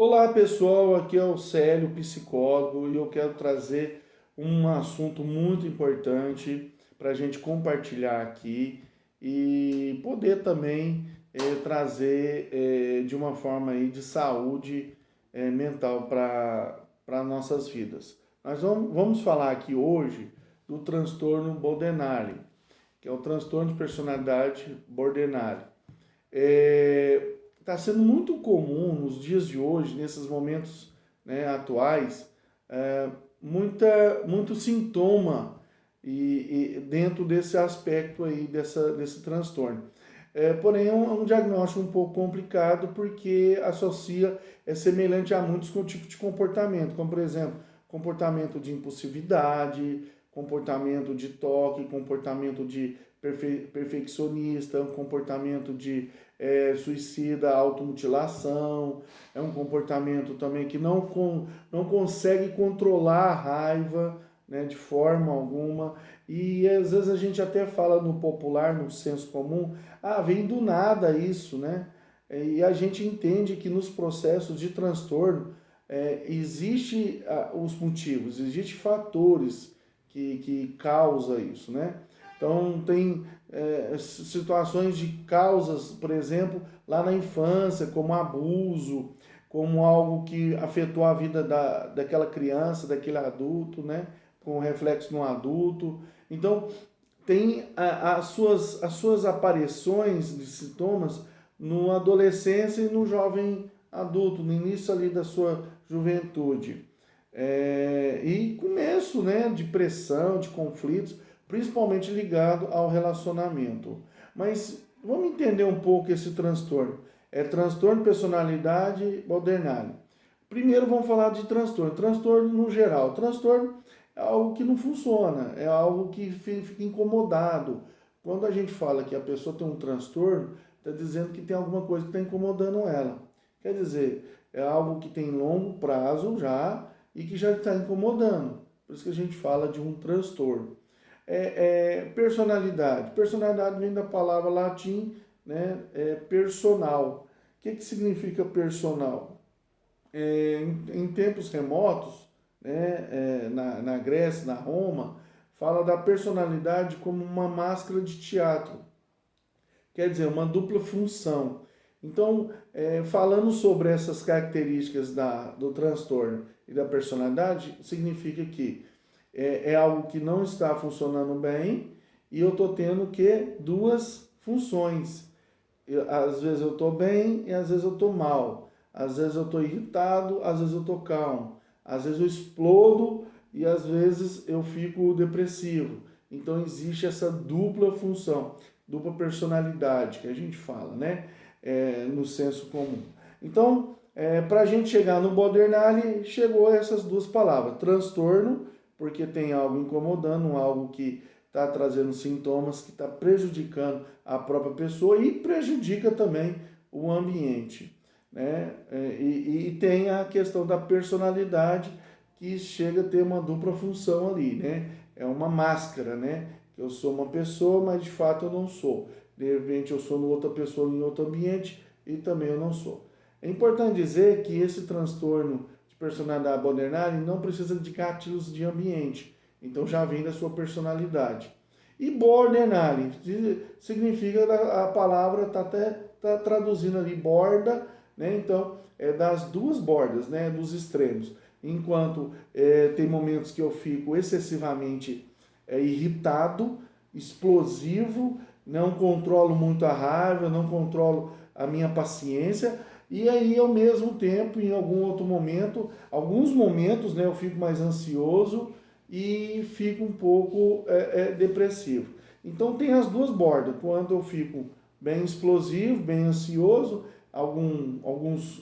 Olá pessoal, aqui é o Célio, psicólogo, e eu quero trazer um assunto muito importante para a gente compartilhar aqui e poder também trazer de uma forma aí de saúde mental para nossas vidas. Nós vamos falar aqui hoje do transtorno borderline, que é o transtorno de personalidade borderline. Está sendo muito comum nos dias de hoje, nesses momentos, né, atuais, muito sintoma e dentro desse aspecto aí, desse transtorno. Porém, é um diagnóstico um pouco complicado porque associa, é semelhante a muitos tipos de comportamento, como por exemplo, comportamento de impulsividade, comportamento de toque, comportamento de perfeccionista, um comportamento de suicida, automutilação, é um comportamento também que não consegue controlar a raiva, né, de forma alguma, e às vezes a gente até fala no popular, no senso comum, vem do nada isso, né? E a gente entende que nos processos de transtorno existe os motivos, existem fatores que causam isso, né? Então tem situações de causas, por exemplo, lá na infância, como abuso, como algo que afetou a vida daquela criança, daquele adulto, né? Com reflexo no adulto. Então, tem as suas aparições de sintomas no adolescência e no jovem adulto, no início ali da sua juventude. E começo, né, de pressão, de conflitos, principalmente ligado ao relacionamento. Mas vamos entender um pouco esse transtorno. É transtorno de personalidade borderline. Primeiro vamos falar de transtorno. Transtorno no geral. Transtorno é algo que não funciona, é algo que fica incomodado. Quando a gente fala que a pessoa tem um transtorno, está dizendo que tem alguma coisa que está incomodando ela. Quer dizer, é algo que tem longo prazo já e que já está incomodando. Por isso que a gente fala de um transtorno. Personalidade. Personalidade vem da palavra latim, né? Personal. O que significa personal? Em tempos remotos, né, na Grécia, na Roma, fala da personalidade como uma máscara de teatro, quer dizer, uma dupla função. Então, falando sobre essas características do transtorno e da personalidade, significa que é algo que não está funcionando bem e eu estou tendo que duas funções. Às vezes eu estou bem e às vezes eu estou mal. Às vezes eu estou irritado, às vezes eu estou calmo. Às vezes eu explodo e às vezes eu fico depressivo. Então existe essa dupla função, dupla personalidade que a gente fala, né? No senso comum. Então, para a gente chegar no borderline, chegou essas duas palavras: transtorno, porque tem algo incomodando, algo que está trazendo sintomas, que está prejudicando a própria pessoa e prejudica também o ambiente, né? E tem a questão da personalidade, que chega a ter uma dupla função ali, né? É uma máscara, né? Eu sou uma pessoa, mas de fato eu não sou. De repente eu sou outra pessoa em outro ambiente e também eu não sou. É importante dizer que esse transtorno de personalidade borderline não precisa de gatilhos de ambiente, então já vem da sua personalidade. E borderline significa, a palavra está até traduzindo ali borda, né? Então é das duas bordas, né? Dos extremos. Enquanto tem momentos que eu fico excessivamente irritado, explosivo, não controlo muito a raiva, não controlo a minha paciência, e aí ao mesmo tempo, em algum outro momento, alguns momentos, né, eu fico mais ansioso e fico um pouco depressivo. Então tem as duas bordas, quando eu fico bem explosivo, bem ansioso, alguns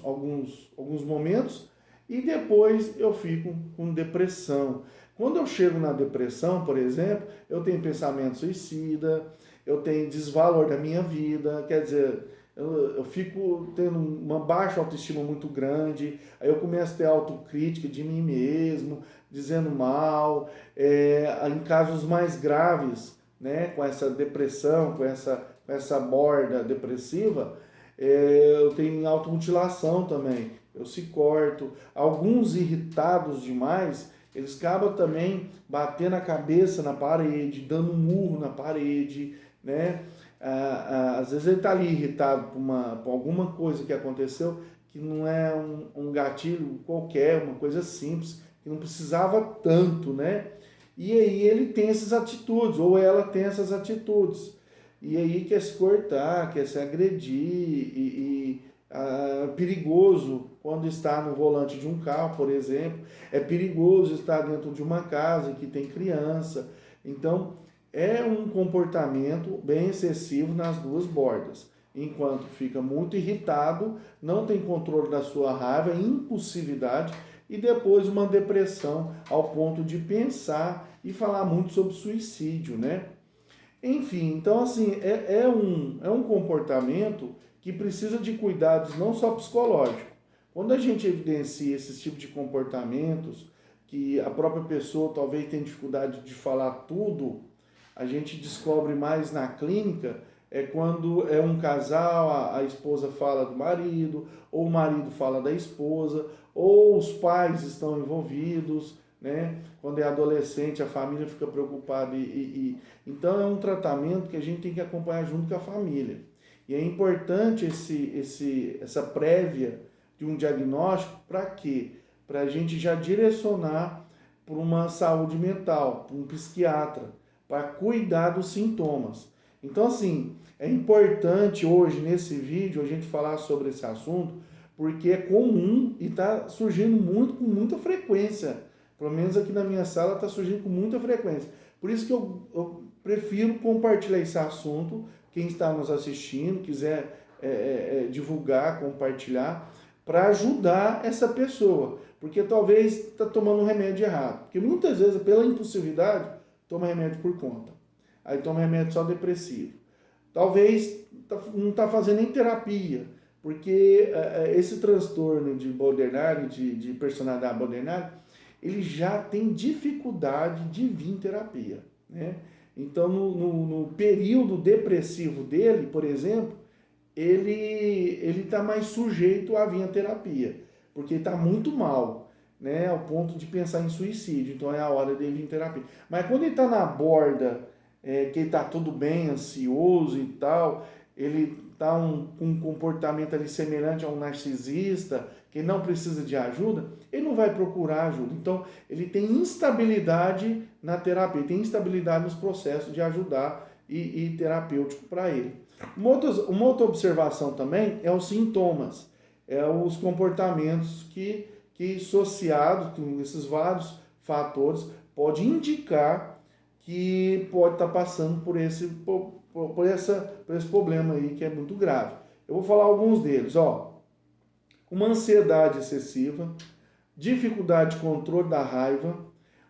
momentos, e depois eu fico com depressão. Quando eu chego na depressão, por exemplo, eu tenho pensamento suicida, eu tenho desvalor da minha vida, quer dizer, eu fico tendo uma baixa autoestima muito grande, aí eu começo a ter autocrítica de mim mesmo, dizendo mal, em casos mais graves, né, com essa depressão, com essa borda depressiva, Eu tenho automutilação também, eu se corto. Alguns irritados demais, eles acabam também batendo a cabeça na parede, dando um murro na parede, né? Às vezes ele está ali irritado por alguma coisa que aconteceu, que não é um gatilho qualquer, uma coisa simples, que não precisava tanto, né? E aí ele tem essas atitudes, ou ela tem essas atitudes. E aí quer se cortar, quer se agredir, perigoso quando está no volante de um carro, por exemplo. É perigoso estar dentro de uma casa que tem criança. Então, é um comportamento bem excessivo nas duas bordas. Enquanto fica muito irritado, não tem controle da sua raiva, impulsividade e depois uma depressão ao ponto de pensar e falar muito sobre suicídio, né? Enfim, então assim, é um comportamento que precisa de cuidados não só psicológicos. Quando a gente evidencia esse tipo de comportamentos, que a própria pessoa talvez tenha dificuldade de falar tudo, a gente descobre mais na clínica, é quando é um casal, a esposa fala do marido, ou o marido fala da esposa, ou os pais estão envolvidos, né? Quando é adolescente, a família fica preocupada. Então, é um tratamento que a gente tem que acompanhar junto com a família. E é importante essa prévia de um diagnóstico, para quê? Para a gente já direcionar para uma saúde mental, para um psiquiatra, para cuidar dos sintomas. Então, assim, é importante hoje, nesse vídeo, a gente falar sobre esse assunto, porque é comum e está surgindo com muita frequência. Pelo menos aqui na minha sala está surgindo com muita frequência. Por isso que eu prefiro compartilhar esse assunto. Quem está nos assistindo, quiser divulgar, compartilhar, para ajudar essa pessoa. Porque talvez está tomando um remédio errado. Porque muitas vezes, pela impulsividade, toma remédio por conta. Aí toma remédio só depressivo. Talvez não está fazendo nem terapia, porque esse transtorno de borderline, de personalidade borderline, ele já tem dificuldade de vir em terapia, né? Então, no período depressivo dele, por exemplo, ele está mais sujeito a vir a terapia, porque está muito mal, né, ao ponto de pensar em suicídio. Então é a hora dele vir em terapia. Mas quando ele está na borda, que ele está tudo bem, ansioso e tal, ele está com um comportamento ali semelhante a um narcisista, que não precisa de ajuda, ele não vai procurar ajuda. Então, ele tem instabilidade na terapia, tem instabilidade nos processos de ajudar e terapêutico para ele. Uma outra observação também é os sintomas, os comportamentos que associados com esses vários fatores, pode indicar que pode estar passando por esse problema aí que é muito grave. Eu vou falar alguns deles, uma ansiedade excessiva, dificuldade de controle da raiva,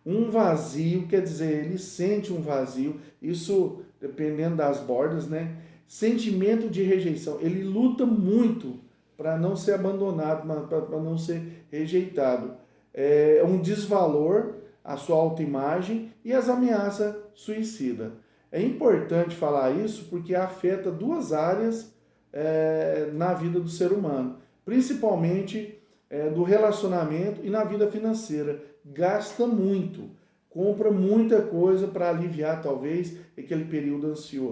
um vazio, quer dizer, ele sente um vazio, isso dependendo das bordas, né? Sentimento de rejeição, ele luta muito para não ser abandonado, para não ser rejeitado. É um desvalor à sua autoimagem e as ameaças suicidas. É importante falar isso porque afeta duas áreas na vida do ser humano, principalmente do relacionamento e na vida financeira. Gasta muito, compra muita coisa para aliviar talvez aquele período ansioso.